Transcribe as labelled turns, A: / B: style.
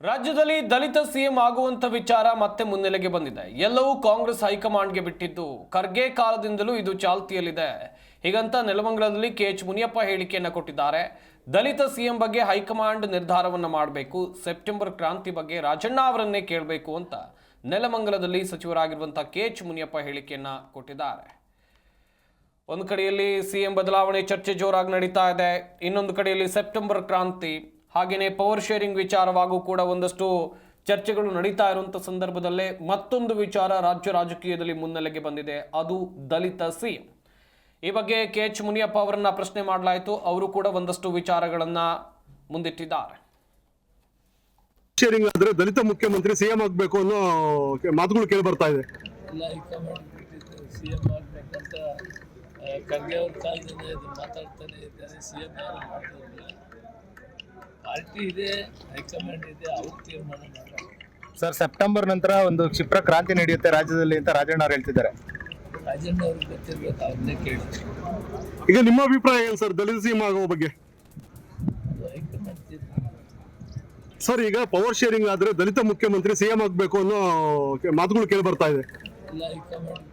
A: ರಾಜ್ಯದಲ್ಲಿ ದಲಿತ ಸಿಎಂ ಆಗುವಂತ ವಿಚಾರ ಮತ್ತೆ ಮುನ್ನೆಲೆಗೆ ಬಂದಿದೆ. ಎಲ್ಲವೂ ಕಾಂಗ್ರೆಸ್ ಹೈಕಮಾಂಡ್ಗೆ ಬಿಟ್ಟಿದ್ದು. ಖರ್ಗೆ ಕಾಲದಿಂದಲೂ ಇದು ಚಾಲ್ತಿಯಲ್ಲಿದೆ. ಹೀಗಂತ ನೆಲಮಂಗಲದಲ್ಲಿ ಕೆಎಚ್ ಮುನಿಯಪ್ಪ ಹೇಳಿಕೆಯನ್ನು ಕೊಟ್ಟಿದ್ದಾರೆ. ದಲಿತ ಸಿಎಂ ಬಗ್ಗೆ ಹೈಕಮಾಂಡ್ ನಿರ್ಧಾರವನ್ನು ಮಾಡಬೇಕು, ಸೆಪ್ಟೆಂಬರ್ ಕ್ರಾಂತಿ ಬಗ್ಗೆ ರಾಜಣ್ಣ ಅವರನ್ನೇ ಕೇಳಬೇಕು ಅಂತ ನೆಲಮಂಗಲದಲ್ಲಿ ಸಚಿವರಾಗಿರುವಂತಹ ಕೆಎಚ್ ಮುನಿಯಪ್ಪ ಹೇಳಿಕೆಯನ್ನ ಕೊಟ್ಟಿದ್ದಾರೆ. ಒಂದು ಕಡೆಯಲ್ಲಿ ಸಿಎಂ ಬದಲಾವಣೆ ಚರ್ಚೆ ಜೋರಾಗಿ ನಡೀತಾ ಇದೆ, ಇನ್ನೊಂದು ಕಡೆಯಲ್ಲಿ ಸೆಪ್ಟೆಂಬರ್ ಕ್ರಾಂತಿ ಹಾಗೆಯೇ ಪವರ್ ಶೇರಿಂಗ್ ವಿಚಾರವಾಗೂ ಕೂಡ ಒಂದಷ್ಟು ಚರ್ಚೆಗಳು ನಡೀತಾ ಇರುವಂಥ ಸಂದರ್ಭದಲ್ಲೇ ಮತ್ತೊಂದು ವಿಚಾರ ರಾಜ್ಯ ರಾಜಕೀಯದಲ್ಲಿ ಮುನ್ನೆಲೆಗೆ ಬಂದಿದೆ, ಅದು ದಲಿತ ಸಿಎಂ. ಈ ಬಗ್ಗೆ ಕೆಎಚ್ ಮುನಿಯಪ್ಪ ಅವರನ್ನ ಪ್ರಶ್ನೆ ಮಾಡಲಾಯಿತು. ಅವರು ಕೂಡ ಒಂದಷ್ಟು ವಿಚಾರಗಳನ್ನ ಮುಂದಿಟ್ಟಿದ್ದಾರೆ.
B: ಶೇರಿಂಗ್ ಆದ್ರೆ ದಲಿತ ಮುಖ್ಯಮಂತ್ರಿ ಸಿಎಂ ಆಗಬೇಕು ಅನ್ನೋ ಮಾತುಗಳು ಕೇಳಿ ಬರ್ತಾ ಇದೆ.
C: ಸಿಎಂ ಆಗ್ಬೇಕಂತ ಖರ್ಗೆ ಅವ್ರ ಕಾಲದಿಂದ ಇದು ಮಾತಾಡ್ತಾನೆ ಇದ್ದಾರೆ. ಸಿಎಂ ಯಾರು ಮಾಡ್ತಿಲ್ಲ, ಪಾರ್ಟಿ ಇದೆ, ಹೈಕಮಾಂಡ್ ಇದೆ, ಅವ್ರು ತೀರ್ಮಾನ ಮಾಡ್ತಾರೆ.
D: ಸರ್, ಸೆಪ್ಟೆಂಬರ್ ನಂತರ ಒಂದು ಕ್ಷಿಪ್ರ ಕ್ರಾಂತಿ ನಡೆಯುತ್ತೆ ರಾಜ್ಯದಲ್ಲಿ ಅಂತ ರಾಜಣ್ಣ ಅವರು ಹೇಳ್ತಿದ್ದಾರೆ.
C: ರಾಜಣ್ಣ ಅವ್ರಿಗೆ ಗೊತ್ತಿರ್ಬೇಕು, ಅವ್ರನ್ನೇ ಕೇಳಿ.
B: ಈಗ ನಿಮ್ಮ ಅಭಿಪ್ರಾಯ ಏನು ಸರ್ ದಲಿತ ಸಿಎಂ ಆಗೋ ಬಗ್ಗೆ?
C: ಹೈಕಮಾಂಡ್ ತೀರ್ಮಾನ.
B: ಸರ್, ಈಗ ಪವರ್ ಶೇರಿಂಗ್ ಆದ್ರೆ ದಲಿತ ಮುಖ್ಯಮಂತ್ರಿ ಸಿಎಂ ಆಗಬೇಕು ಅನ್ನೋ ಮಾತುಗಳು ಕೇಳಿ ಬರ್ತಾ ಇದೆ.
C: ಇಲ್ಲ, ಹೈಕಮಾಂಡ್